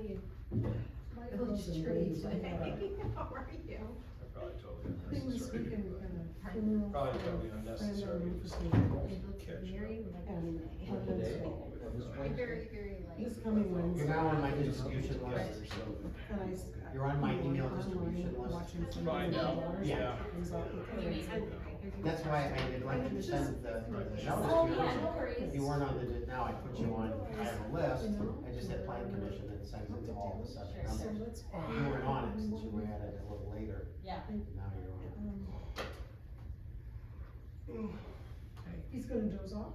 you? My It village wasn't tree late, today. I How are you? I probably totally think this unnecessary. weekend we're but- gonna funeral. Probably for totally a friend unnecessary. and Just for catch Mary up. would like And to stay. on Today? Wednesday. Or this You're Wednesday? very, very like. This coming Wednesday. You're now on my distribution Together, list. so And I. You're on my email online distribution list. Watching some Find of my out, daughters. yeah. Comes out with kids. That's why I neglected to send the notice Oh, to you. yeah, no worries. If you weren't on the, now I put you on, I have a list, You know? I just hit plan commission that sends it to all the seven Sure. So members. that's fine. You weren't on it since you were added a little later, Yeah. now you're on He's gonna doze off?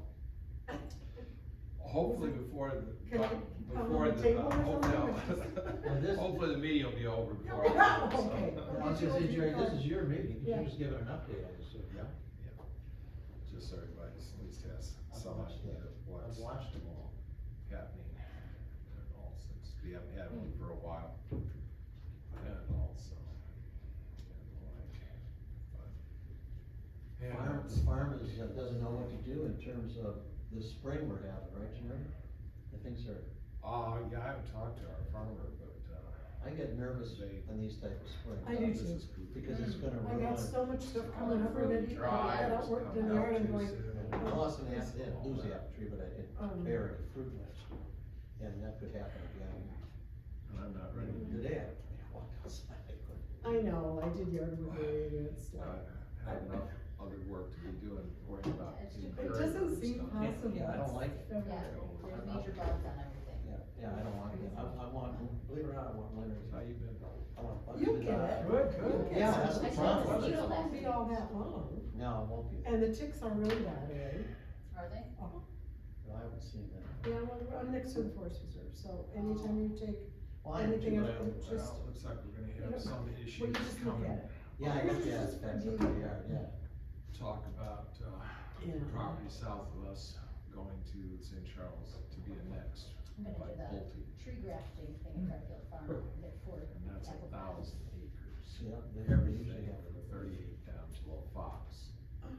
Hopefully before the, Can I come before on the the, table or hopefully, this- hopefully the meeting will be over before. Okay. then, so. Okay. Well, this is your, this is your meeting, Yeah. you're just giving an update on this. Yeah, yeah. Just so everybody at least has I've some watched idea them. of what's I've watched them all. happening. And all, since we haven't had one for a while. And also. And like, but. Yeah, The farm is, doesn't know what to do in terms of this spring we're having, right, Jim? I think so. yeah, I haven't talked to our farmer, but, I get nervous on these type of springs. I do this too. is poopy. Because it's gonna I ruin. got so much stuff coming up already. Dry, I got it's worked in coming the yard out and too going, soon. I lost an apple, didn't lose the apple tree, but I didn't bear any fruit last year. And that could happen again. And I'm not ready to do Today, I walked outside, I couldn't. I know, I did yard work earlier, it's like, I have enough other work to be doing, worrying about. It's taking just- it care of doesn't other seem stuff. possible. Yeah, I don't like it. Yeah, there's major bugs on everything. Yeah, I don't want it. I want, believe it or not, I want winter. How you been? I want bugs. You'll get it. Good, You'll get Yeah, it. that's the I saw problem. the It mosquito won't be all last that long, No, it won't be. and the ticks are really bad, eh? Are they? Uh-huh. No, I haven't seen that. Yeah, well, I'm next to the forest reserve, so anytime you take, Well, I anything do, else, but just, Well, looks like we're gonna you have know, some well, issues you just look coming. at it. Yeah, I got the aspects of the yard, yeah. Talk about, Yeah. property south of us going to St. Charles to be annexed I'm gonna by do the Pulte. tree grafting thing at Garfield Farm, get four And that's apple 1,000 acres. Yeah, they usually Everything have. from the 38 down to a fox. And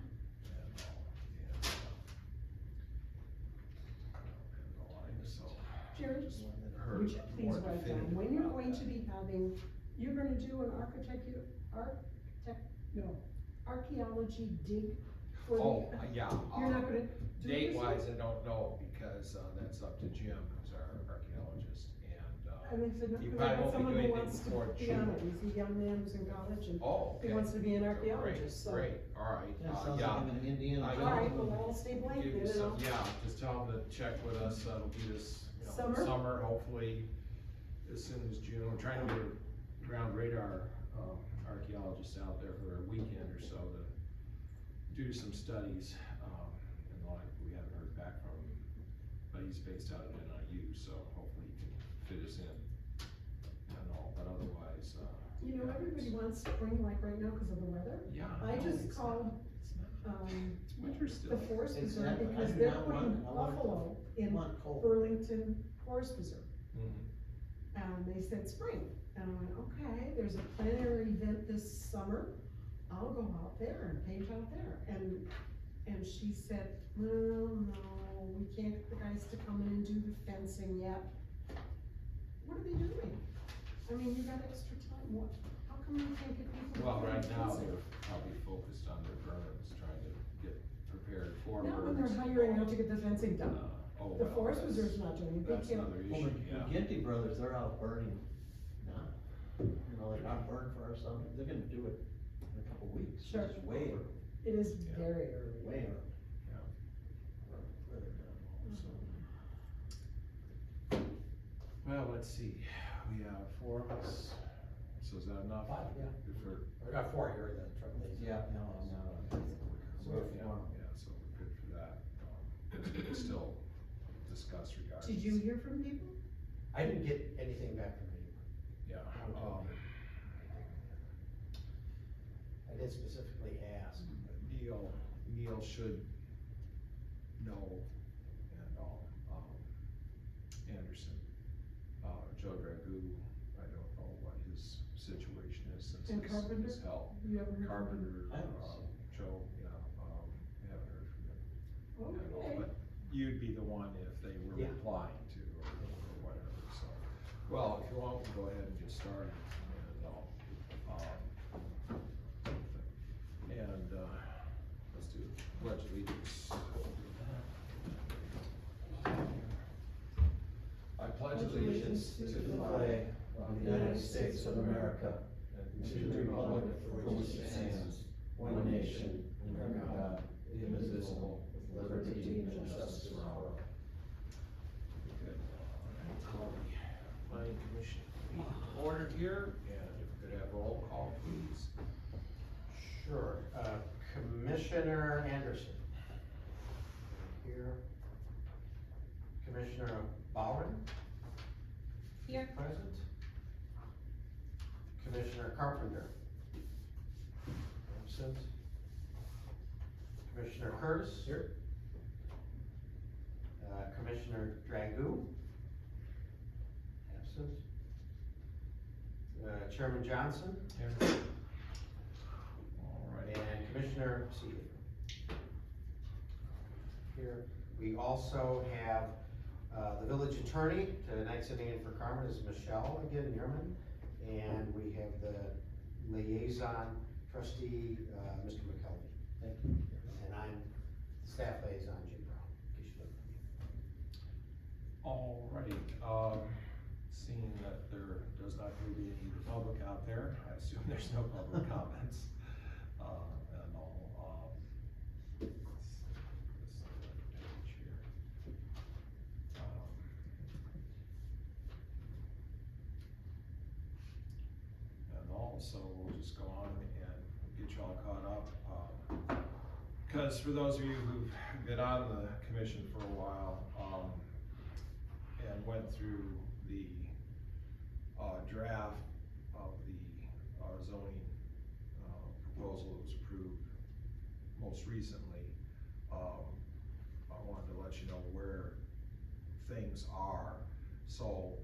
all, and so. Jerry, just you heard should please more write down, definitive when you're about going that. to be having, you're gonna do an archaeology dig for the. Oh, yeah. You're not gonna do it this Date year? wise, I don't know, because, that's up to Jim, who's our archaeologist, I and, mean, so, You cause I got probably won't be someone doing who anything wants to before be on June. it, he's a young man who's in college and oh, okay. he wants to be an archaeologist, so. Great, alright, Yeah, sounds yeah. like I'm in Indiana. I Alright, know. well, I'll stay Give blanket, you and some, I'll, yeah, just tell him to check with us, it'll be this, Summer? summer, hopefully, as soon as June, we're trying to get a ground radar, archaeologist out there for a weekend or so to do some studies, and like, we haven't heard back from him, but he's based out of NIU, so hopefully he can fit us in and all, but otherwise, you know, yeah, everybody it's- wants spring like right now because of the weather. Yeah. I no, just it's called, not. It's winter still. the forest It's preserve not- I because do they're not putting want- I want it buffalo I in want cold. Burlington Forest Preserve. Mhm. And they said spring, and I went, okay, there's a plenary event this summer, I'll go out there and paint out there, and she said, well, no, we can't get the guys to come in and do the fencing yet. What are they doing? I mean, you got extra time, what, how come you can't get people to Well, do right the now, fencing? they're probably focused on their burns, trying to get prepared for Not when burns. they're hiring out to get the fencing done, Oh, the well, forest that's- reserve's not doing it, they That's can't. another Well, issue, the yeah. Ginty brothers, they're out burning now. You know, like I'm burning for our son, they're gonna do it in a couple weeks. Sure. It's way, It is Yeah. very early. way early. Yeah. Further down, so. Well, let's see, we have 4 of us, so is that enough? 5, yeah. Good for, I got 4 here then, trouble is. Yeah, no, I'm not on. so, yeah, so we're good for that. We can still discuss regarding. Did you hear from people? I didn't get anything back from you. Yeah, I did specifically ask. Neil should know, and, Anderson, Joe Dragoo, I don't know what his situation is since And his Carpenter? health. You haven't heard from Carpenter, I haven't seen Joe, yeah, we haven't heard from him at all, Okay. but you'd be the one if they were Yeah. replying to, or whatever, so. Well, vote and go ahead and get started. And let's do pledge allegiance. I pledge allegiance to the flag of the United States of America and to the republic for which it stands, one nation, under God, indivisible, with liberty and justice for all. Good. All right, Planning Commission ordered here, and if we could have roll call, please. Sure, Commissioner Anderson. Here. Commissioner Bowron. Here. Present. Commissioner Carpenter. Absent. Commissioner Curtis. Here. Commissioner Dragoo. Absent. Chairman Johnson. Here. All right. And Commissioner Seeley. Here. We also have the village attorney, tonight sitting in for Carmen is Michelle again, Neerman. And we have the liaison trustee, Mr. McKelvey. Thank you. And I'm staff liaison, Jim Brown, in case you don't know me. Alrighty, seeing that there does not appear to be any public out there, I assume there's no public comments. And all, let's see the page here. And also, we'll just go on and get you all caught up. Because for those of you who've been on the commission for a while, and went through the draft of the zoning proposal that was approved most recently, I wanted to let you know where things are. So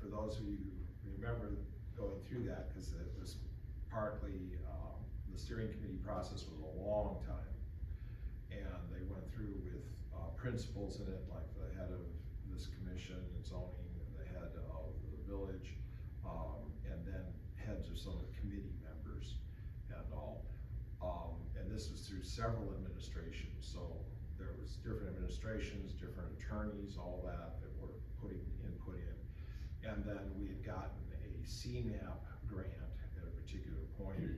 for those of you who remember going through that, because it was partly, the steering committee process was a long time. And they went through with principals in it, like the head of this commission and zoning, and the head of the village, and then heads of some of the committee members and all. And this was through several administrations, so there was different administrations, different attorneys, all that were putting input in. And then we had gotten a CNAP grant at a particular point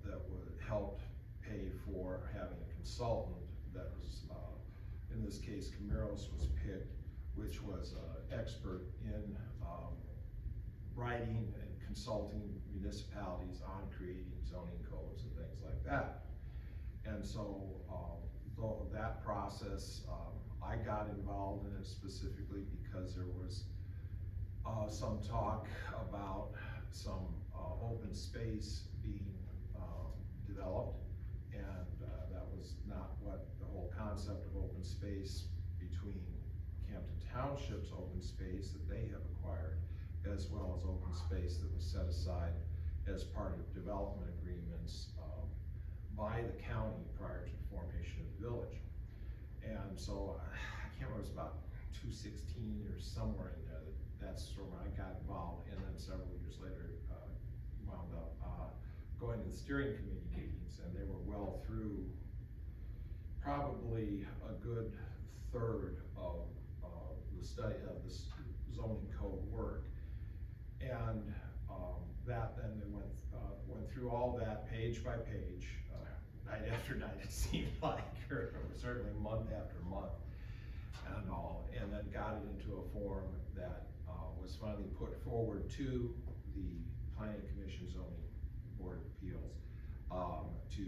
that would help pay for having a consultant that was, in this case, Camiros was picked, which was an expert in writing and consulting municipalities on creating zoning codes and things like that. And so, though that process, I got involved in it specifically because there was some talk about some open space being developed, and that was not what the whole concept of open space between Camden Township's open space that they have acquired, as well as open space that was set aside as part of development agreements by the county prior to the formation of the village. And so I can't remember, it was about 2016 or somewhere in there, that's sort of when I got involved, and then several years later wound up going to the steering committee meetings, and they were well through probably a good third of the study of this zoning code work. And that then they went through all that page by page, night after night it seemed like, or certainly month after month and all, and then got it into a form that was finally put forward to the Planning Commission Zoning Board of Appeals to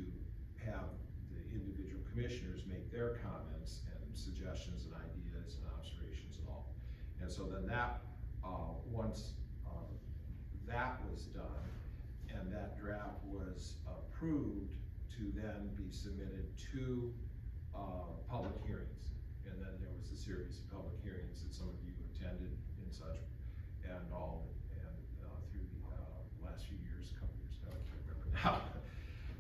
have the individual commissioners make their comments and suggestions and ideas and observations and all. And so then that, once that was done and that draft was approved, to then be submitted to public hearings. And then there was a series of public hearings that some of you attended and such and all, and through the last few years, a couple years ago, I can't remember now.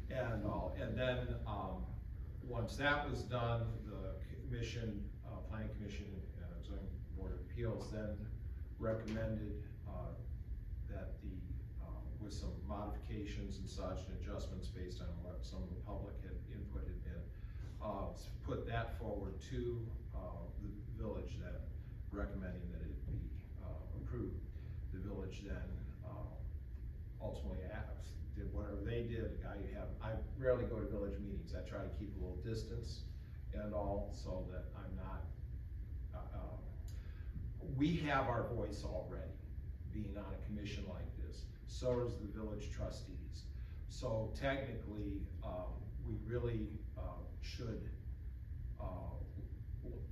And all, and then once that was done, the commission, Planning Commission, Zoning Board of Appeals then recommended that the, with some modifications and such and adjustments based on what some of the public input had been, put that forward to, the village then, recommending that it be, approved. The village then, ultimately did whatever they did. I rarely go to village meetings. I try to keep a little distance and all, so that I'm not, we have our voice already, being on a commission like this. So does the village trustees. So technically, we really, should,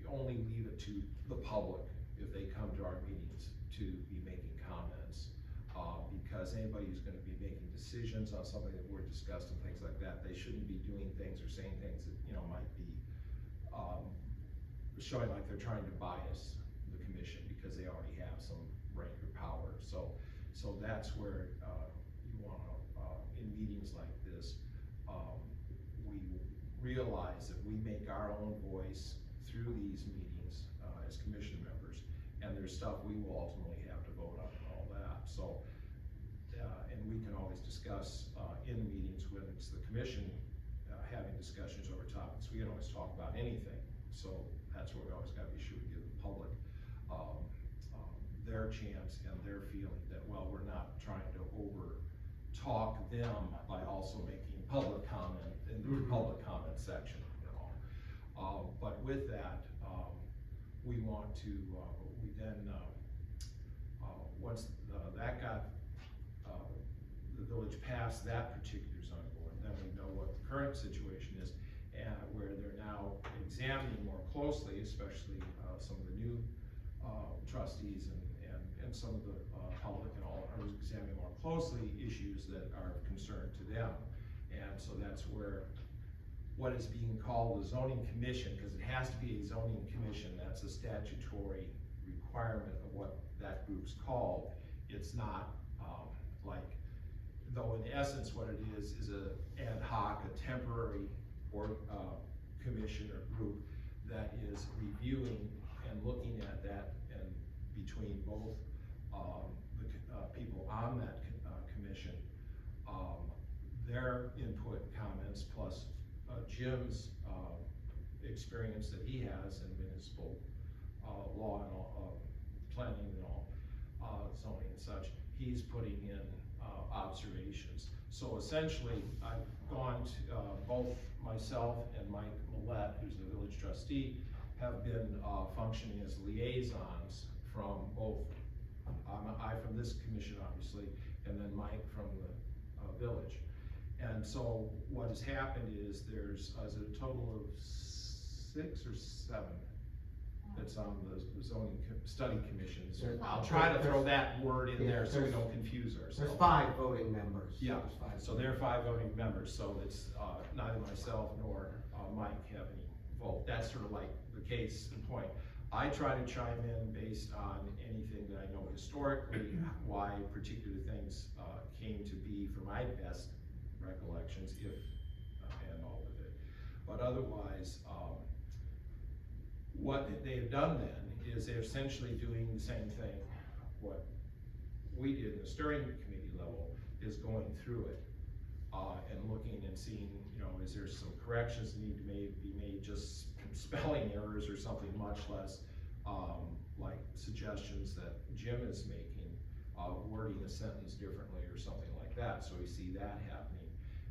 only leave it to the public, if they come to our meetings, to be making comments. Because anybody who's gonna be making decisions on something that we're discussing, things like that, they shouldn't be doing things or saying things that, might be, showing like they're trying to bias the commission, because they already have some rank or power. So that's where, you wanna, in meetings like this, we realize that we make our own voice through these meetings, as commission members, and there's stuff we will ultimately have to vote on and all that. So, and we can always discuss, in meetings when it's the commission, having discussions over topics, we can always talk about anything. So that's where we always gotta be sure to give the public, their chance and their feeling that, well, we're not trying to over talk them by also making public comment in the public comment section, but with that, we want to, we then, once that got, the village passed that particular zoning board, then we know what the current situation is, and where they're now examining more closely, especially, some of the new, trustees and some of the, public and all, are examining more closely issues that are of concern to them. And so that's where what is being called the zoning commission, because it has to be a zoning commission, that's a statutory requirement of what that group's called. It's not, like, though in essence what it is a ad hoc, a temporary or commission or group that is reviewing and looking at that, and between both the people on that commission, their input, comments, plus Jim's experience that he has in municipal law and all, planning and all, zoning and such, he's putting in observations. So essentially, I've gone to, both myself and Mike Millette, who's the village trustee, have been functioning as liaisons from both, I from this commission obviously, and then Mike from the village. And so what has happened is there's a total of 6 or 7 that's on the zoning study commissions. I'll try to throw that word in there so we don't confuse ourselves. There's 5 voting members. Yeah, There's 5. so there are 5 voting members, so it's, neither myself nor Mike have any vote. That's sort of like the case in point. I try to chime in based on anything that I know historically, why particular things came to be for my best recollections, if, and all of it. But otherwise, what they have done then is they're essentially doing the same thing. What we did in the steering committee level is going through it, and looking and seeing, is there some corrections that need to be made, just spelling errors or something much less, like suggestions that Jim is making, wording a sentence differently or something like that, so we see that happening.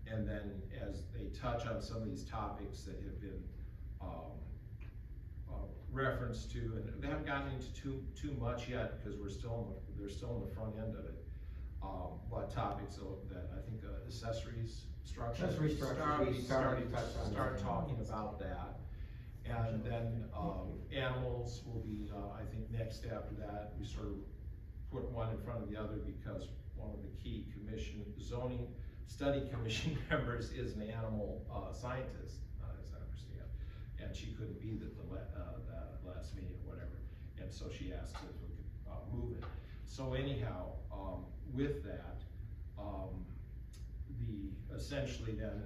And then as they touch on some of these topics that have been referenced to, and they haven't gotten into too much yet, because they're still in the front end of it, but topics that I think accessories structures. Accessory structures, we started to touch on Start that. talking about that. And then, animals will be, I think, next after that. We sort of put one in front of the other, because one of the key zoning study commission members is an animal, scientist, as I understand. And she couldn't be the last meeting or whatever. And so she asked if we could, move it. So anyhow, with that, essentially then,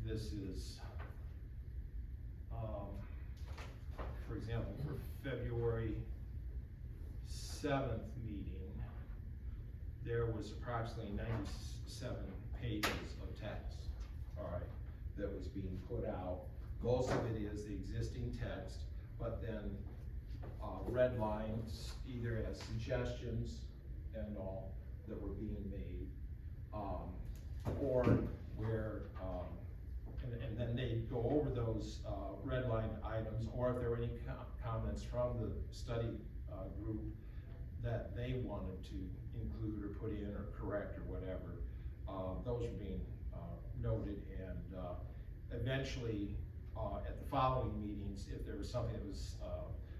this is, for example, for February 7th meeting, there was approximately 97 pages of text, all right, that was being put out. Most of it is the existing text, but then red lines, either as suggestions and all that were being made, or where, and then they go over those red line items, or if there were any comments from the study group that they wanted to include or put in or correct or whatever, those were being noted, and eventually at the following meetings, if there was something that was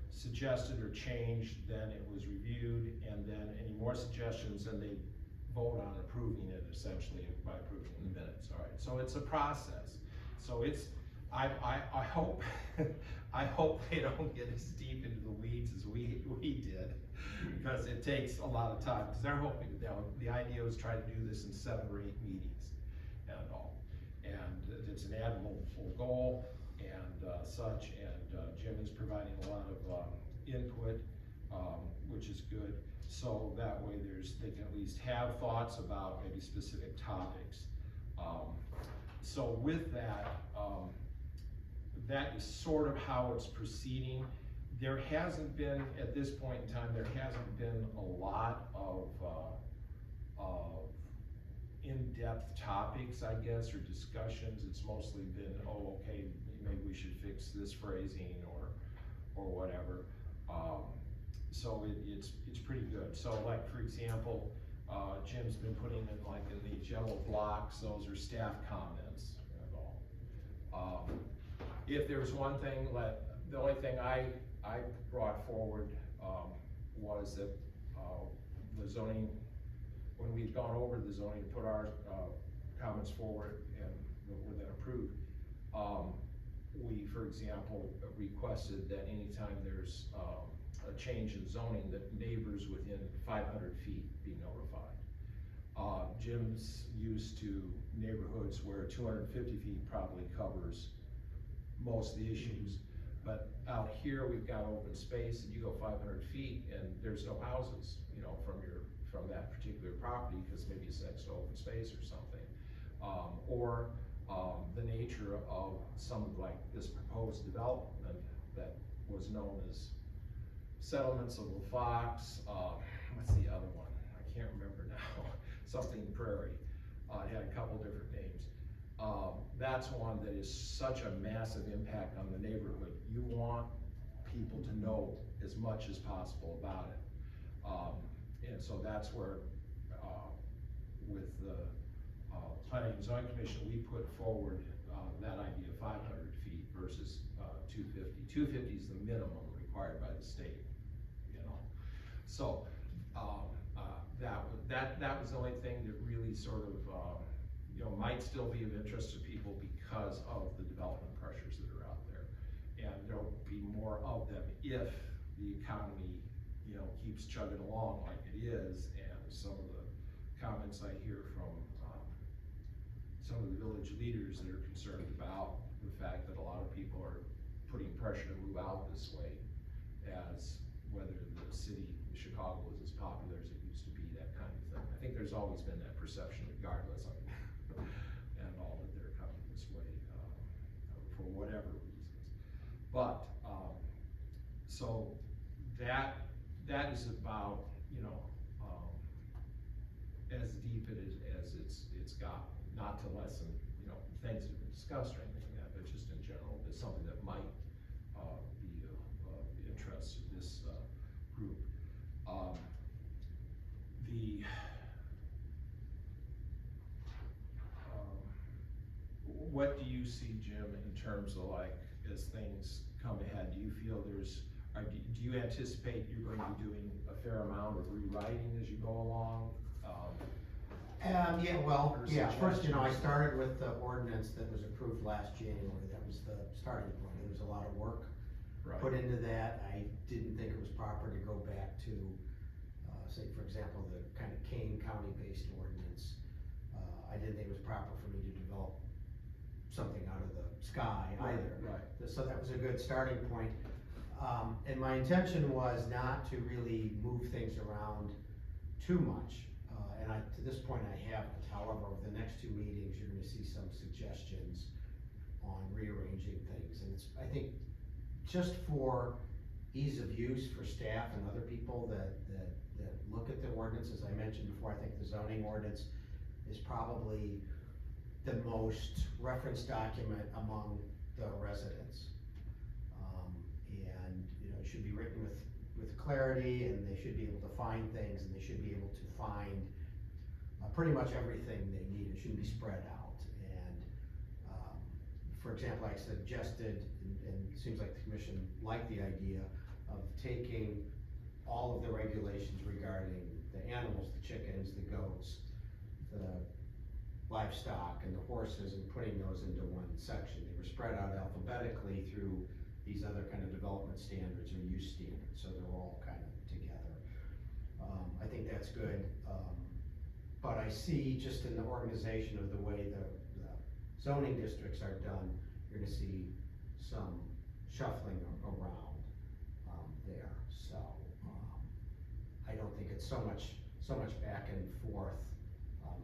suggested or changed, then it was reviewed, and then any more suggestions, then they vote on approving it essentially by approving the minutes, all right? So it's a process. So it's, I hope, I hope they don't get as deep into the weeds as we did, because it takes a lot of time, because they're hoping, you know, the idea was try to do this in 7 or 8 meetings and all. And it's an admirable goal and such, and Jim is providing a lot of input, which is good. So that way they can at least have thoughts about maybe specific topics. So with that, that is sort of how it's proceeding. There hasn't been, at this point in time, there hasn't been a lot of in-depth topics, I guess, or discussions. It's mostly been, oh, okay, maybe we should fix this phrasing or whatever. So it's pretty good. So like, for example, Jim's been putting in like in these yellow blocks, those are staff comments and all. If there's one thing, the only thing I brought forward was that the zoning, when we'd gone over the zoning, put our comments forward and were then approved, we, for example, requested that anytime there's a change in zoning, that neighbors within 500 feet be notified. Jim's used to neighborhoods where 250 feet probably covers most of the issues. But out here, we've got open space, and you go 500 feet, and there's no houses, you know, from that particular property, because maybe it's next to open space or something. Or the nature of some of like this proposed development that was known as Settlements of La Fox, what's the other one? I can't remember now. Something Prairie. It had a couple different names. That's one that is such a massive impact on the neighborhood. You want people to know as much as possible about it. And so that's where, with the Planning and Zoning Commission, we put forward that idea of 500 feet versus 250. 250 is the minimum required by the state, you know. So that was the only thing that really sort of, you know, might still be of interest to people because of the development pressures that are out there. And there'll be more of them if the economy, you know, keeps chugging along like it is. And some of the comments I hear from some of the village leaders that are concerned about the fact that a lot of people are putting pressure to move out this way, as whether the city of Chicago is as popular as it used to be, that kind of thing. I think there's always been that perception regardless of and all that they're coming this way for whatever reasons. But so that is about, you know, as deep as it's got, not to lessen, you know, things that have been discussed or anything like that, but just in general, it's something that might be of interest to this group. What do you see, Jim, in terms of like, as things come ahead, do you feel do you anticipate you're going to be doing a fair amount of rewriting as you go along? Yeah, well, Or yeah, first, you know, I suggestions? started with the ordinance that was approved last January. That was the starting point. There was a lot of work put into that. I didn't think it was proper to go back to, say, for example, the kind of Kane County-based ordinance. I didn't think it was proper for me to develop something out of the sky either. Right. So that was a good starting point. And my intention was not to really move things around too much. and to this point I haven't, however, over the next 2 meetings, you're gonna see some suggestions on rearranging things, and it's, I think, just for ease of use for staff and other people that look at the ordinance, as I mentioned before, I think the zoning ordinance is probably the most referenced document among the residents. And, it should be written with clarity, and they should be able to find things, and they should be able to find pretty much everything they need. It shouldn't be spread out. And, for example, I suggested, and it seems like the commission liked the idea of taking all of the regulations regarding the animals, the chickens, the goats, the livestock, and the horses, and putting those into one section. They were spread out alphabetically through these other kind of development standards or use standards, so they're all kind of together. I think that's good, but I see just in the organization of the way the zoning districts are done, you're gonna see some shuffling around there. So I don't think it's so much back and forth.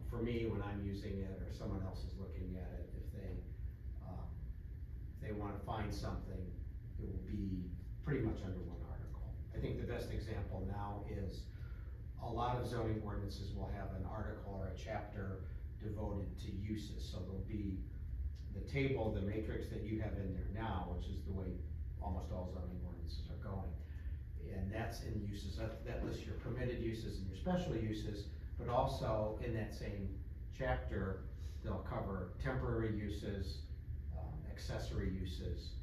For me, when I'm using it or someone else is looking at it, if they wanna find something, it will be pretty much under one article. I think the best example now is a lot of zoning ordinances will have an article or a chapter devoted to uses. So there'll be the table, the matrix that you have in there now, which is the way almost all zoning ordinances are going. And that's in uses, that lists your permitted uses and your special uses, but also in that same chapter, they'll cover temporary uses, accessory uses,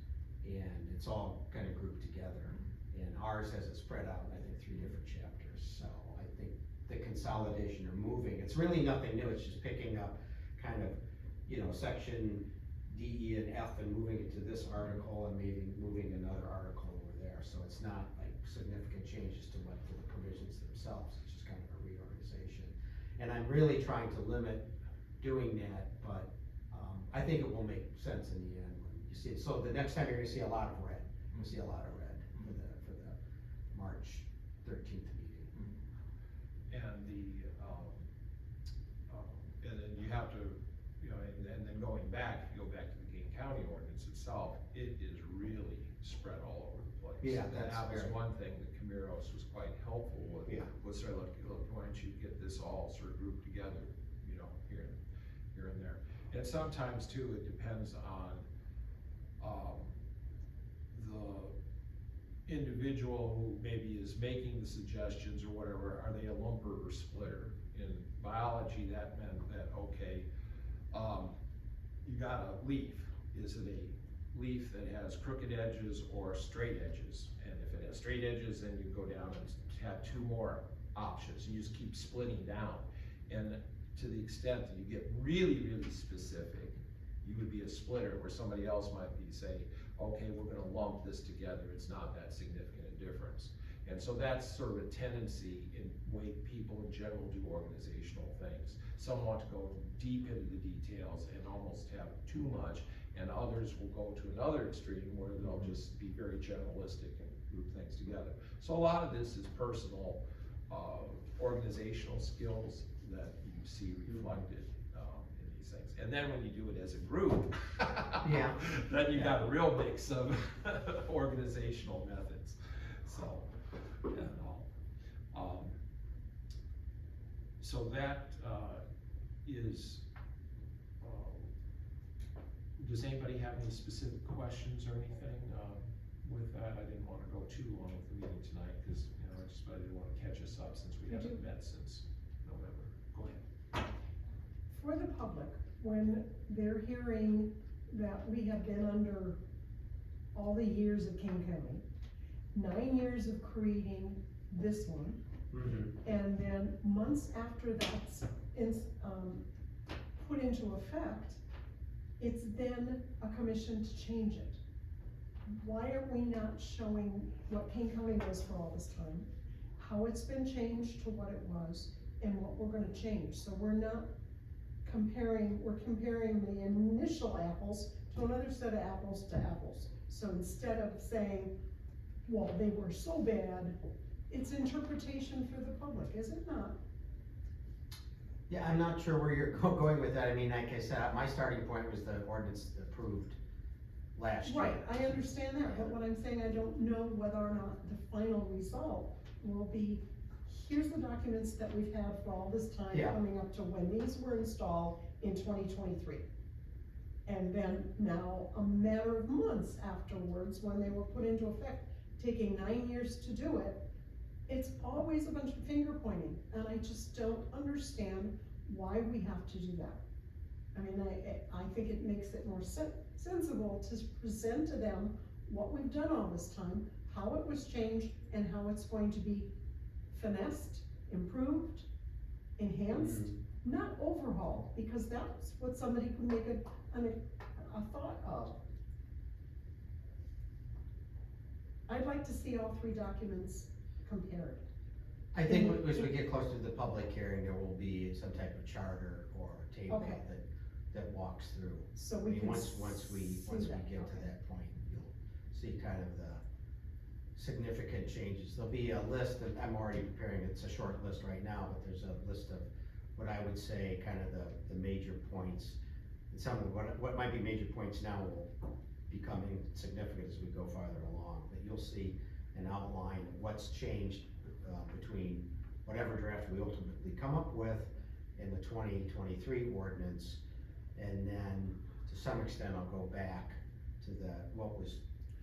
and it's all kind of grouped together. And ours has it spread out in, I think, 3 different chapters. So I think the consolidation or moving, it's really nothing new, it's just picking up kind of, section D, E, and F and moving it to this article and maybe moving another article over there. So it's not like significant changes to the provisions themselves, it's just kind of a reorganization. And I'm really trying to limit doing that, but I think it will make sense in the end when you see it. So the next time you're gonna see a lot of red, you'll see a lot of red for the March 13th meeting. And and then you have to, and then going back, if you go back to the King County ordinance itself, it is really spread all over the place. Yeah, And that was one thing that Camiros was quite helpful with. Yeah. Was sort of like, look, why don't you get this all sort of grouped together, here and there. And sometimes too, it depends on, the individual who maybe is making the suggestions or whatever. Are they a lumper or splitter? In biology, that meant that, okay, you got a leaf. Is it a leaf that has crooked edges or straight edges? And if it has straight edges, then you go down and have 2 more options. You just keep splitting down. And to the extent that you get really, really specific, you would be a splitter, where somebody else might be saying, okay, we're gonna lump this together, it's not that significant a difference. And so that's sort of a tendency in way people in general do organizational things. Some want to go deep into the details and almost have too much, and others will go to another extreme where they'll just be very generalistic and group things together. So a lot of this is personal, organizational skills that you see reflected in these things. And then when you do it as a group, Yeah. then you got a real mix of organizational methods. So, so that is, does anybody have any specific questions or anything with that? I didn't want to go too long with the meeting tonight because, I didn't want to catch us up since we haven't met since November. Go ahead. For the public, when they're hearing that we have been under all the years of King County, 9 years of creating this one, and then months after that's put into effect, it's then a commission to change it. Why are we not showing what King County was for all this time, how it's been changed to what it was, and what we're gonna change? So we're not comparing, we're comparing the initial apples to another set of apples to apples. So instead of saying, well, they were so bad, it's interpretation for the public, is it not? Yeah, I'm not sure where you're going with that. I mean, like I said, my starting point was the ordinance approved last year. Right, I understand that, but what I'm saying, I don't know whether or not the final result will be, here's the documents that we've had for all this time Yeah. coming up to when these were installed in 2023. And then now, a matter of months afterwards, when they were put into effect, taking 9 years to do it, it's always a bunch of finger pointing, and I just don't understand why we have to do that. I mean, I think it makes it more sensible to present to them what we've done all this time, how it was changed, and how it's going to be finessed, improved, enhanced, not overhauled, because that's what somebody could make a thought of. I'd like to see all three documents compared. I think as we get closer to the public hearing, there will be some type of charter or table Okay. that walks through. So I we mean, can once we see get that, to okay. that point, you'll see kind of the significant changes. There'll be a list that I'm already preparing, it's a short list right now, but there's a list of what I would say kind of the major points. And some of what might be major points now will become insignificant as we go farther along, but you'll see an outline of what's changed between whatever draft we ultimately come up with in the 2023 ordinance. And then to some extent, I'll go back to what was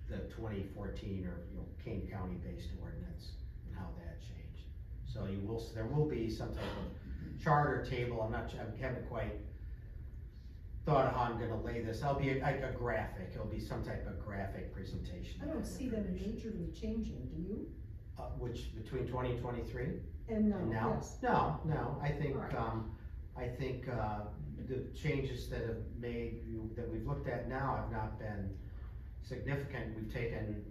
the 2014 or, Kane County based ordinance and how that changed. So there will be some type of charter table. I haven't quite thought of how I'm gonna lay this. It'll be a graphic. It'll be some type of graphic presentation. I don't see them majorly changing, do you? Which, between 2023 And and now, now? yes. No, I think, All right. the changes that that we've looked at now have not been significant.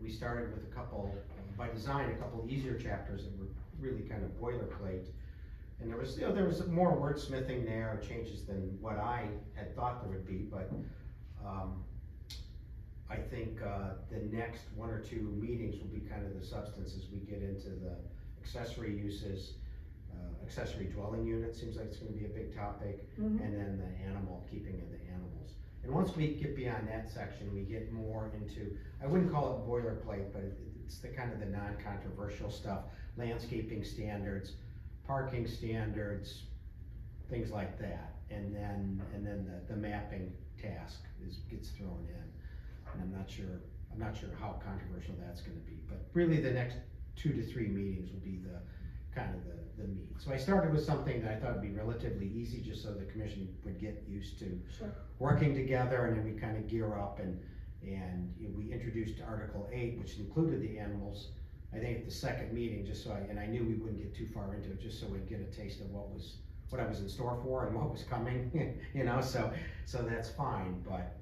We started with by design, a couple easier chapters that were really kind of boilerplate. And there was more wordsmithing there, changes than what I had thought there would be, but, I think, the next one or two meetings will be kind of the substance as we get into the accessory uses, accessory dwelling unit seems like it's gonna be a big topic, Mhm. and then the keeping of the animals. And once we get beyond that section, we get more into, I wouldn't call it boilerplate, but it's the kind of the non-controversial stuff, landscaping standards, parking standards, things like that. And then the mapping task gets thrown in. And I'm not sure how controversial that's gonna be, but really the next 2 to 3 meetings will be the meat. So I started with something that I thought would be relatively easy, just so the commission would get used to Sure. working together, and then we kind of gear up and we introduced Article 8, which included the animals, I think at the second meeting, I knew we wouldn't get too far into it, just so we'd get a taste of what I was in store for and what was coming, so that's fine, but,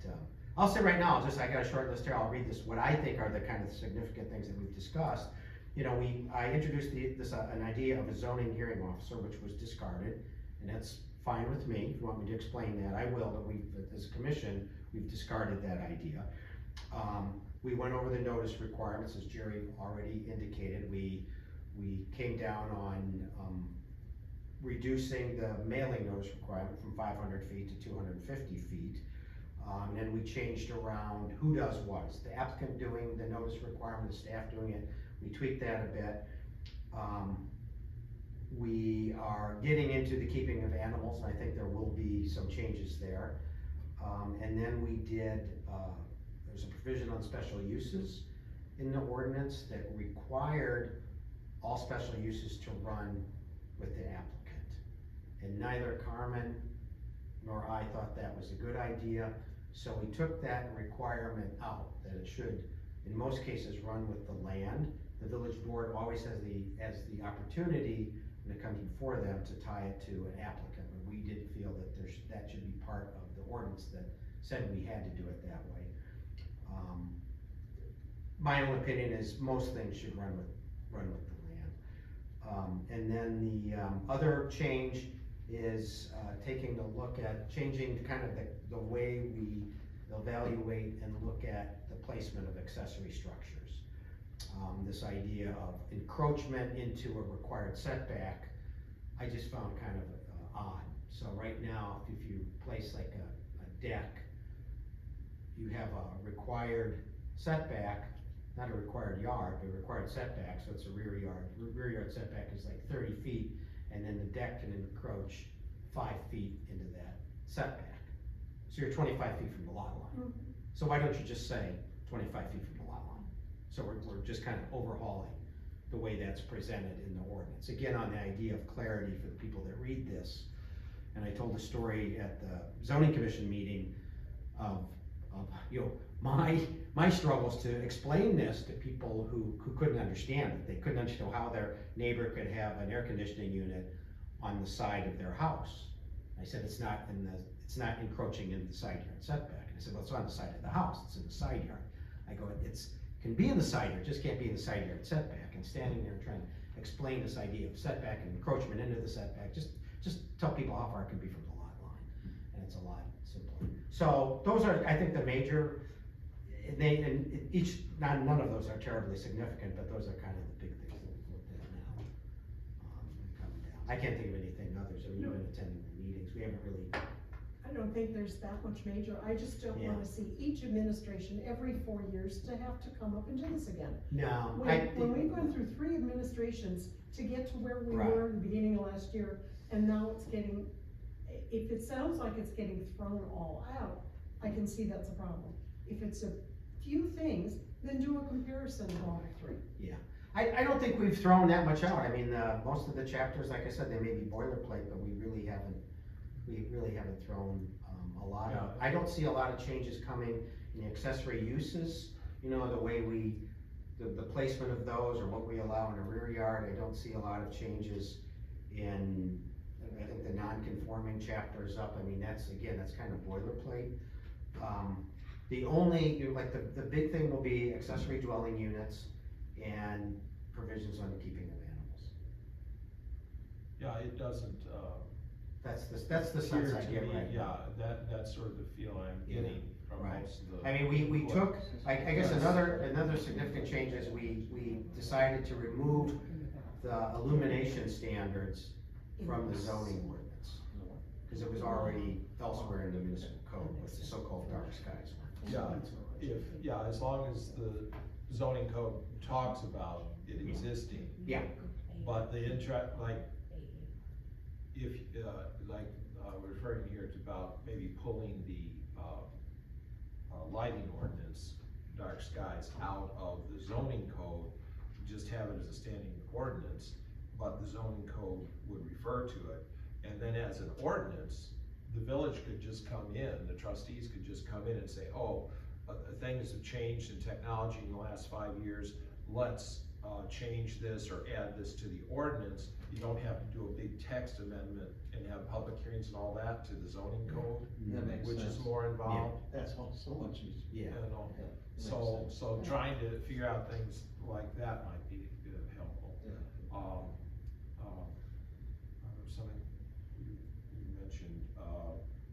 I'll say right now, I got a short list here, I'll read this, what I think are the kind of significant things that we've discussed. I introduced an idea of a zoning hearing officer, which was discarded, and that's fine with me. If you want me to explain that, I will, but as a commission, we've discarded that idea. We went over the notice requirements, as Jerry already indicated. We came down on reducing the mailing notice requirement from 500 feet to 250 feet. And we changed around who does what. Is the applicant doing the notice requirement, the staff doing it? We tweaked that a bit. We are getting into the keeping of animals, and I think there will be some changes there. And then there's a provision on special uses in the ordinance that required all special uses to run with the applicant. And neither Carmen nor I thought that was a good idea, so we took that requirement out, that it should, in most cases, run with the land. The village board always has the opportunity, when it comes before them, to tie it to an applicant, but we did feel that that should be part of the ordinance that said we had to do it that way. My own opinion is most things should run with the land. And then the other change is taking a look at changing kind of the way we evaluate and look at the placement of accessory structures. This idea of encroachment into a required setback, I just found kind of odd. So right now, if you place like a deck, you have a required setback, not a required yard, but a required setback, so it's a rear yard. Rear yard setback is like 30 feet, and then the deck can encroach 5 feet into that setback. So you're 25 feet from the lot line. So why don't you just say 25 feet from the lot line? So we're just kind of overhauling the way that's presented in the ordinance. Again, on the idea of clarity for the people that read this. And I told a story at the zoning commission meeting of you know, my struggles to explain this to people who couldn't understand it. They couldn't understand how their neighbor could have an air conditioning unit on the side of their house. I said, it's not encroaching in the side yard setback. And I said, well, it's on the side of the house, it's in the side yard. I go, can be in the side yard, just can't be in the side yard setback. And standing there trying to explain this idea of setback and encroachment into the setback, just tell people how far it can be from the lot line. And it's a lot simpler. So those are, I think, the major, none of those are terribly significant, but those are kind of the big things that we've looked at now. Coming down. I can't think of anything others. I mean, you've been attending the meetings, we haven't really. I don't think there's that much major, I just don't wanna see each administration every 4 years to have to come up and do this again. No. When we've gone through 3 administrations to get to where we Right. were in the beginning of last year, and now it's getting, if it sounds like it's getting thrown all out, I can see that's a problem. If it's a few things, then do a comparison of all 3. I don't think we've thrown that much out. I mean, most of the chapters, like I said, they may be boilerplate, but we really haven't thrown a lot out. I don't see a lot of changes coming in the accessory uses, you know, the way the placement of those or what we allow in a rear yard. I don't see a lot of changes in, I think the non-conforming chapter is up. I mean, that's kind of boilerplate. The only, the big thing will be accessory dwelling units and provisions on the keeping of animals. Yeah, it doesn't, That's the sense appear I to get me, right now. yeah, that's sort of the feel I'm getting from Right. most of the. I mean, we took, I guess another significant change is we decided to remove the illumination standards from the zoning ordinance. Cause it was already elsewhere in the municipal code with the so-called dark skies. As long as the zoning code talks about it existing. Yeah. But the we're referring here to about maybe pulling the, lighting ordinance, dark skies, out of the zoning code, just have it as a standing ordinance, but the zoning code would refer to it. And then as an ordinance, the village could just come in, the trustees could just come in and say, oh, things have changed in technology in the last 5 years, let's change this or add this to the ordinance. You don't have to do a big text amendment and have public hearings and all that to the zoning code, That makes which is sense. more involved. That's so much easier. Yeah. You know, Yeah, makes so sense. trying to figure out things like that might be helpful. Yeah. Something you mentioned,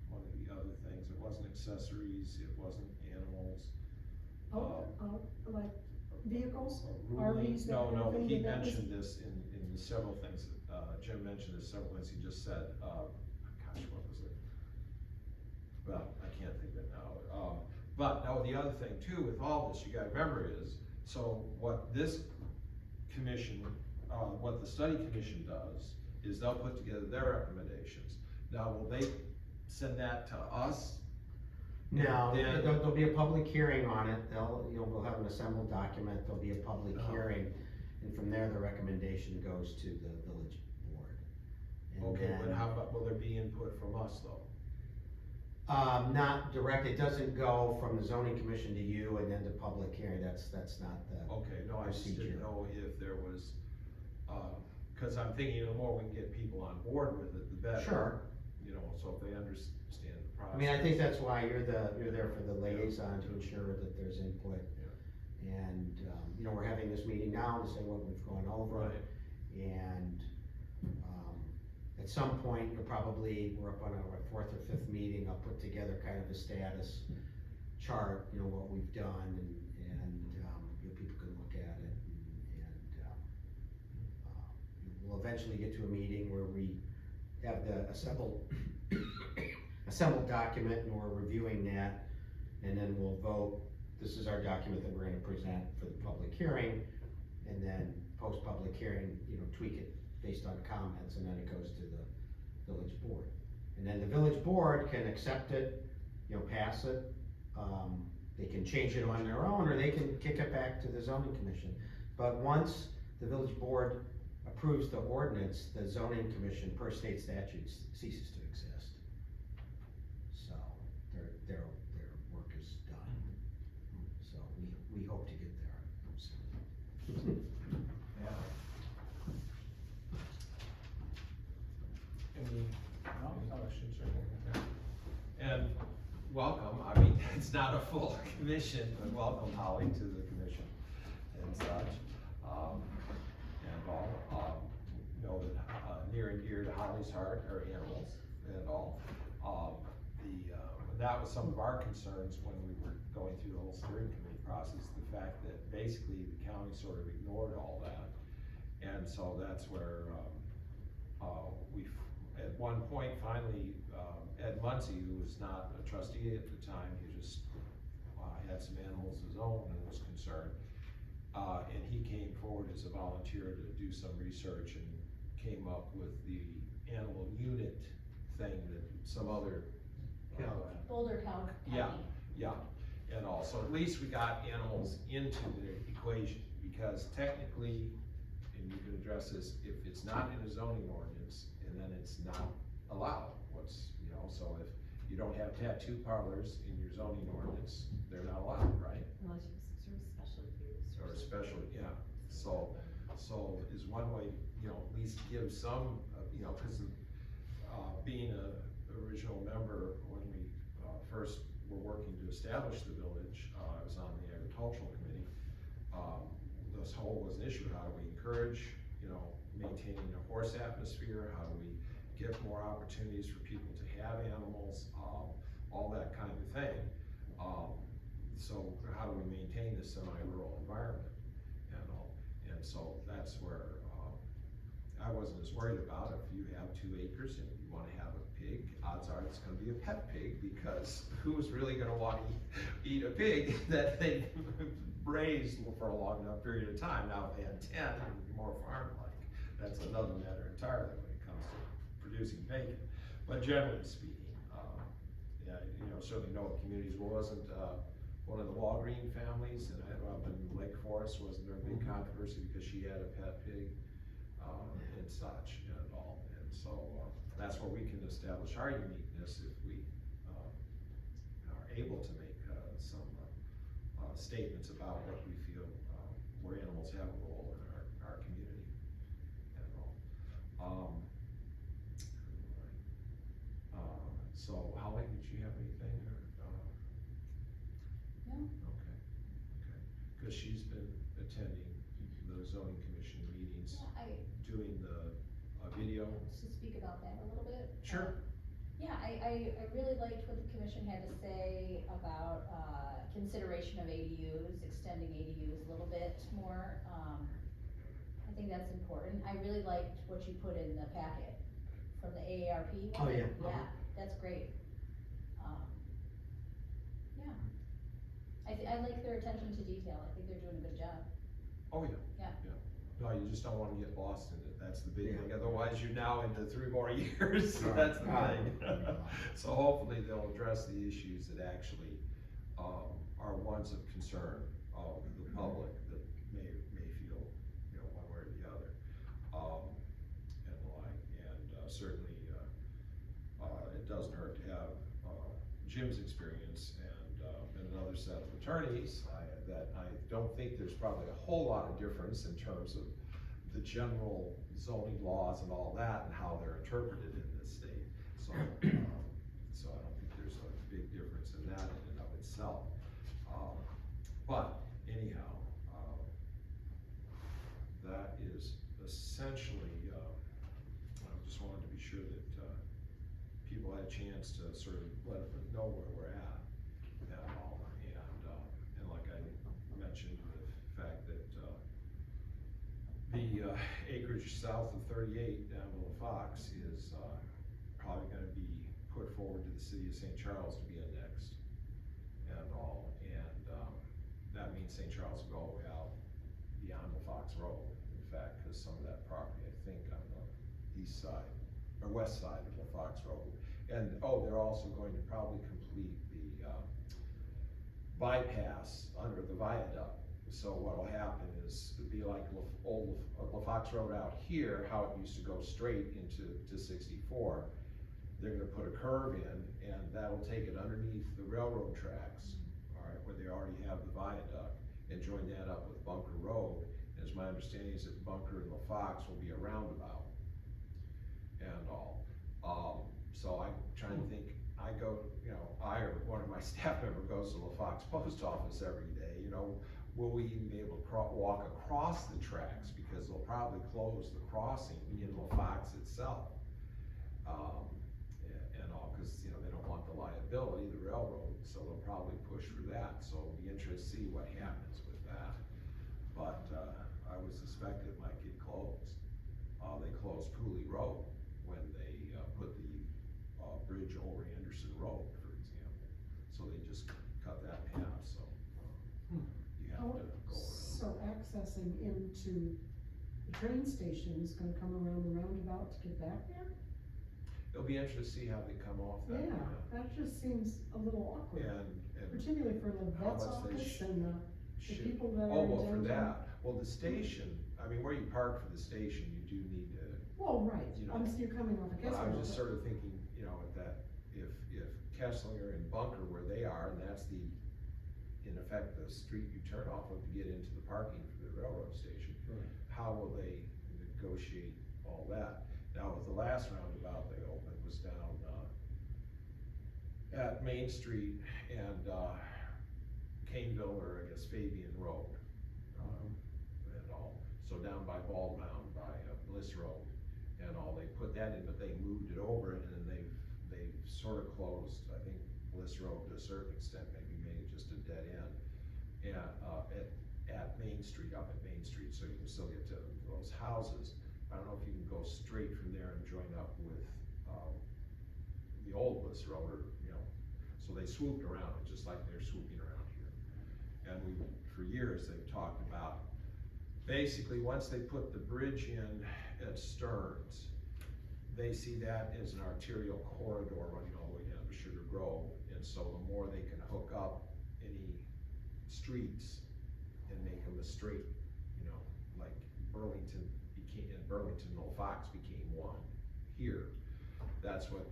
one of the other things, it wasn't accessories, it wasn't animals. Like vehicles, Ruling, RVs, that no, kind of thing, he that was- mentioned this in the several things, Jim mentioned this several things he just said, gosh, what was it? Well, I can't think of it now, but now the other thing too with all this, you gotta remember is, so what this commission, what the study commission does, is they'll put together their recommendations. Now, will they send that to us? No, Then- there'll be a public hearing on it, we'll have an assembled document, there'll be a public Oh. hearing, and from there, the recommendation goes to the village board. And Okay, then, but how about, will there be input from us though? not direct, it doesn't go from the zoning commission to you and then to public hearing, that's not the, Okay, no, I just Procedure. didn't know if there was, cause I'm thinking the more we can get people on board with it, the better. Sure. You know, so if they understand the process. I mean, I think that's why you're there for the liaison to ensure that there's input. And, we're having this meeting now to say what we've gone over. Right. And, at some point, we're up on our 4th or 5th meeting, I'll put together kind of a status chart, what we've done and people can look at it and we'll eventually get to a meeting where we have the assembled document, and we're reviewing that, and then we'll vote. This is our document that we're gonna present for the public hearing, and then post-public hearing, tweak it based on comments, and then it goes to the village board. And then the village board can accept it, pass it, they can change it on their own, or they can kick it back to the zoning commission. But once the village board approves the ordinance, the zoning commission, per state statute, ceases to exist. So, their work is done. So, we hope to get there soon. Yeah. Any questions or anything like that? And welcome, I mean, it's not a full commission, but welcome Holly to the commission and such. And all, know that, near and dear to Holly's heart are animals and all. That was some of our concerns when we were going through the whole steering committee process, the fact that basically the county sort of ignored all that. And so that's where, at one point, finally, Ed Muncy, who was not a trustee at the time, he just, had some animals of his own and was concerned. And he came forward as a volunteer to do some research and came up with the animal unit thing that some other. Boulder County. Yeah, and also, at least we got animals into the equation, because technically, and you can address this, if it's not in a zoning ordinance, and then it's not allowed, so if you don't have tattoo parlors in your zoning ordinance, they're not allowed, right? Unless you have some sort of special use. Or special, yeah, so is one way, at least give some, cause being a original member, when we, first were working to establish the village, I was on the agricultural committee. This whole was an issue, how do we encourage, maintaining a horse atmosphere, how do we give more opportunities for people to have animals, all that kind of thing. So how do we maintain this semi-rural environment and all? And so that's where, I wasn't as worried about if you have 2 acres and you wanna have a pig, odds are it's gonna be a pet pig, because who's really gonna wanna eat a pig that they raised for a long enough period of time? Now, if they had 10, it would be more farm-like. That's another matter entirely when it comes to producing bacon. But generally speaking, yeah, certainly know what communities, wasn't, one of the Walgreen families, and up in Lake Forest, wasn't there a big controversy because she had a pet pig, and such and all. And so, that's where we can establish our uniqueness if we, are able to make, some, statements about what we feel, where animals have a role in our community and all. So Holly, did you have anything, or, No. Okay, cause she's been attending the zoning commission meetings, Yeah, doing the, video. to speak about that a little bit. Sure. Yeah, I really liked what the commission had to say about, consideration of ADUs, extending ADUs a little bit more. I think that's important. I really liked what you put in the packet from the AARP one. Oh, yeah. Yeah, that's great. Yeah. I like their attention to detail. I think they're doing a good job. Oh, yeah. Yeah. No, you just don't wanna get lost in it, that's the big Yeah. thing, otherwise you're now into 3 more years, Right. that's the Right. thing. So hopefully they'll address the issues that actually, are ones of concern of the public that may feel, one way or the other. And the like, and certainly, it doesn't hurt to have, Jim's experience and another set of attorneys, that I don't think there's probably a whole lot of difference in terms of the general zoning laws and all that and how they're interpreted in this state. So, so I don't think there's a big difference in that in and of itself. But anyhow, that is essentially, I just wanted to be sure that, people had a chance to sort of let us know where we're at and all. And like I mentioned, the fact that, The acreage south of 38 down below Fox is probably gonna be put forward to the city of St. Charles to be annexed and all. And that means St. Charles will go all the way out beyond the Fox Road, in fact, because some of that property, I think, on the east side, or west side of the Fox Road. And, they're also going to probably complete the bypass under the viaduct. So what'll happen is, it'll be like old La Fox Road out here, how it used to go straight into 64. They're gonna put a curve in, and that'll take it underneath the railroad tracks, all right, where they already have the viaduct, and join that up with Bunker Road. As my understanding is that Bunker and La Fox will be a roundabout and all. So I'm trying to think, I go, I or one of my staff member goes to La Fox post office every day, will we even be able to walk across the tracks, because they'll probably close the crossing in La Fox itself. And all, cause they don't want the liability, the railroad, so they'll probably push for that, so it'll be interesting to see what happens with that. But, I would suspect it might get closed. They closed Pooley Road when they, put the, bridge over Anderson Road, for example. So they just cut that in half, so, you have to go around. So accessing into the train station is gonna come around the roundabout to get back there? It'll be interesting to see how they come off that. Yeah, that just seems a little awkward, And particularly for the how vet's much they office and the should, people that are in well, for downtown. that, well, the station, where you park for the station, you do need to, Well, right, you know, you're coming off of but I Kessler. was just sort of thinking, that if Kesslinger and Bunker where they are, and that's in effect, the street you turn off of to get into the parking for the railroad station, Right. how will they negotiate all that? Now, with the last roundabout they opened was down, at Main Street and, Caneville, or I guess Fabian Road. And all, so down by Baldmound, by Bliss Road and all, they put that in, but they moved it over, and then they've sort of closed, I think, Bliss Road to a certain extent, maybe made it just a dead end. And, at Main Street, up at Main Street, so you can still get to those houses. I don't know if you can go straight from there and join up with, the old Bliss Road, or, so they swooped around it, just like they're swooping around here. And for years, they've talked about, basically, once they put the bridge in at Stearns, they see that as an arterial corridor running all the way down to Sugar Grove. And so the more they can hook up any streets and make them a straight, like Burlington and Old Fox became one here. That's what,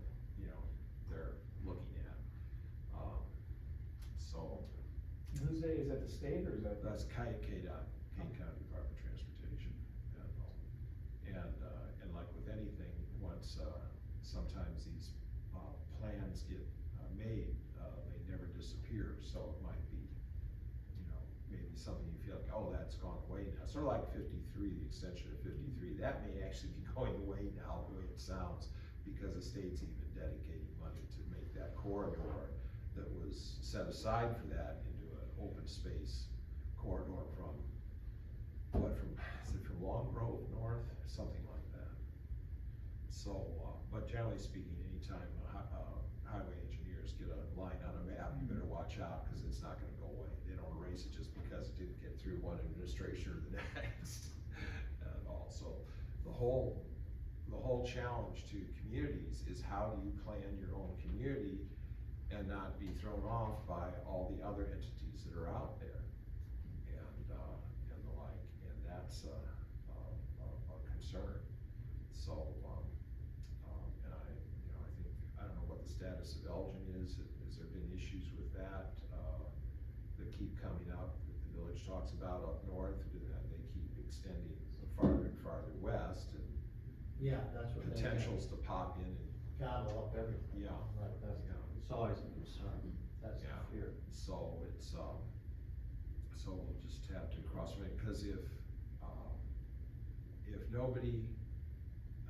they're looking at. So Who's that, is that the state or is that? that's KDOT, Kane County Department of Transportation. And like with anything, once, sometimes these, plans get, made, they never disappear, so it might be, maybe something you feel like, oh, that's gone away now. Sort of like 53, the extension of 53, that may actually be going away now, the way it sounds, because the state's even dedicating money to make that corridor that was set aside for that into an open space corridor from, is it from Long Grove North, something like that. So, but generally speaking, anytime highway engineers get a line on a map, you better watch out, because it's not gonna go away. They don't erase it just because it didn't get through one administration or the next. And also, the whole challenge to communities is, how do you plan your own community and not be thrown off by all the other entities that are out there, and the like, and that's a concern. So, and I think, I don't know what the status of Elgin is. Has there been issues with that, that keep coming up, that the village talks about up north, that they keep extending farther and farther west, and Yeah, that's what they. potentials to pop in and, Gobble up everything. yeah. Right, that's, Yeah. it's always a concern, that's the Yeah. fear. So it's, so we'll just have to cross it, because if nobody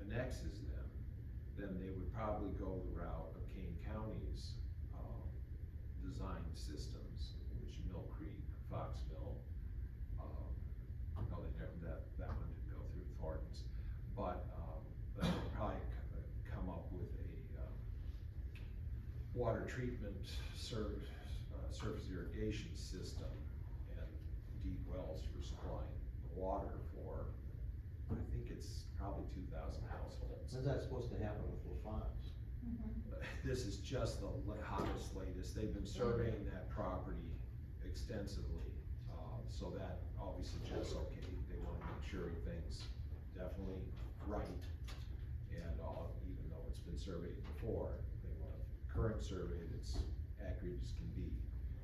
annexes them, then they would probably go the route of Kane County's, design systems, which Mill Creek, Fox Mill, no, they never, that one didn't go water treatment surface irrigation system and deep wells for supplying water for, I think it's probably 2,000 households. When's that supposed to happen with LaFonts? This is just the hottest, latest. They've been surveying that property extensively. So that always suggests, okay, they wanna make sure everything's definitely right. And, even though it's been surveyed before, they want a current survey that's accurate as can be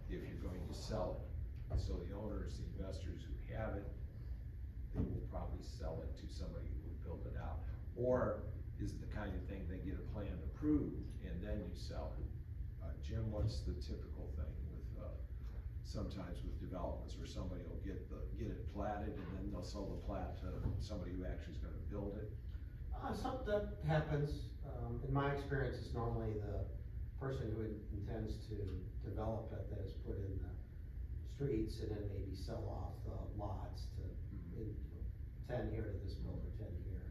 if you're going to sell it. So the owners, the investors who have it, they will probably sell it to somebody who will build it out. Or is it the kind of thing they get a plan approved and then you sell it? Jim, what's the typical thing with, sometimes with developments where somebody will get it platted and then they'll sell the plat to somebody who actually is gonna build it? Something that happens, in my experience, it's normally the person who intends to develop it that is put in the streets and then maybe sell off the lots to, in 10 here to this builder, 10 here,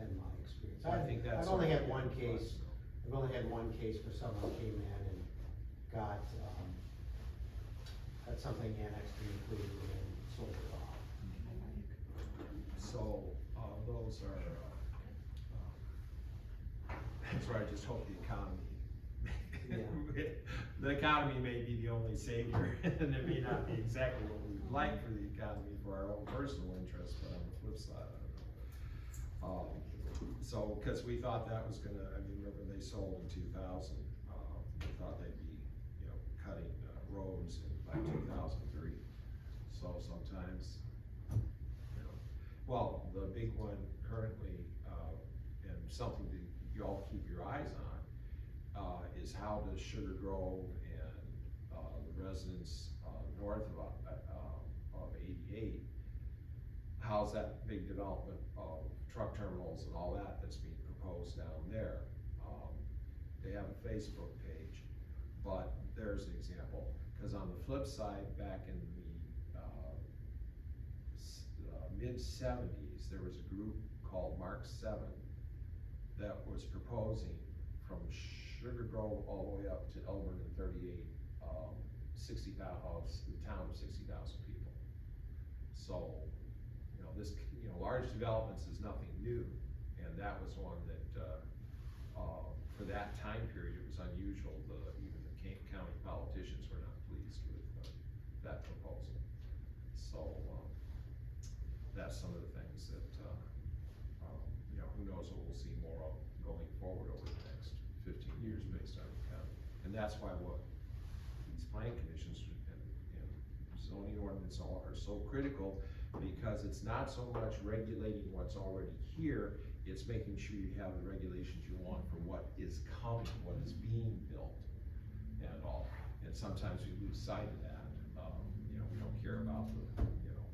in my experience. I think that's. I've only had our- one case, I've only had one case where someone came in and got, had something annexed and included and sold it off. So, those are, that's where I just hope the economy. The economy may be the only savior, and it may not be exactly what we would like for the economy for our own personal interests, but on the flip side, I don't know. So, cause we thought that was gonna, I mean, remember they sold in 2000, we thought they'd be, you know, cutting, roads by 2003. So sometimes, you know, well, the big one currently, and something that you all keep your eyes on, is how does Sugar Grove and, the residents, north of 88, how's that big development of truck terminals and all that that's being proposed down there? They have a Facebook page, but there's an example, cause on the flip side, back in the mid-70s, there was a group called Mark 7 that was proposing from Sugar Grove all the way up to Elburn and 38, 60,000, the town of 60,000 people. So, you know, this, you know, large developments is nothing new, and that was one that, for that time period, it was unusual, even the county politicians were not pleased with, that proposal. So, that's some of the things that, you know, who knows what we'll see more of going forward over the next 15 years based on the county. And that's why what these planning commissions and zoning ordinance are so critical, because it's not so much regulating what's already here, it's making sure you have the regulations you want for what is coming, what is being built and all. And sometimes we lose sight of that. You know, we don't care about the, you know,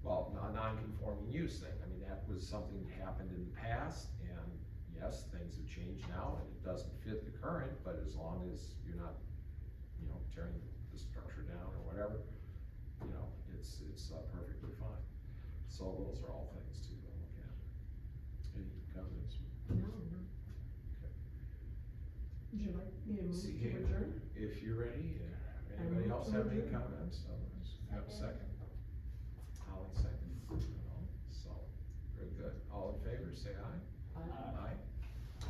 well, non-conforming use thing. I mean, that was something that happened in the past, and yes, things have changed now, and it doesn't fit the current, but as long as you're not, you know, tearing the structure down or whatever, you know, it's perfectly fine. So those are all things to look at. Any comments? No. Okay. Would you like me to move See to here, adjourn? if you're ready, I anybody move else to have any adjourn. comments? Have a second. Holly, second. So, very good. All in favor, say aye. Aye.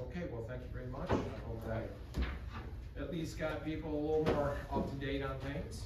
Okay, well, thank you very much. I hope that at least got people a little more up to date on things.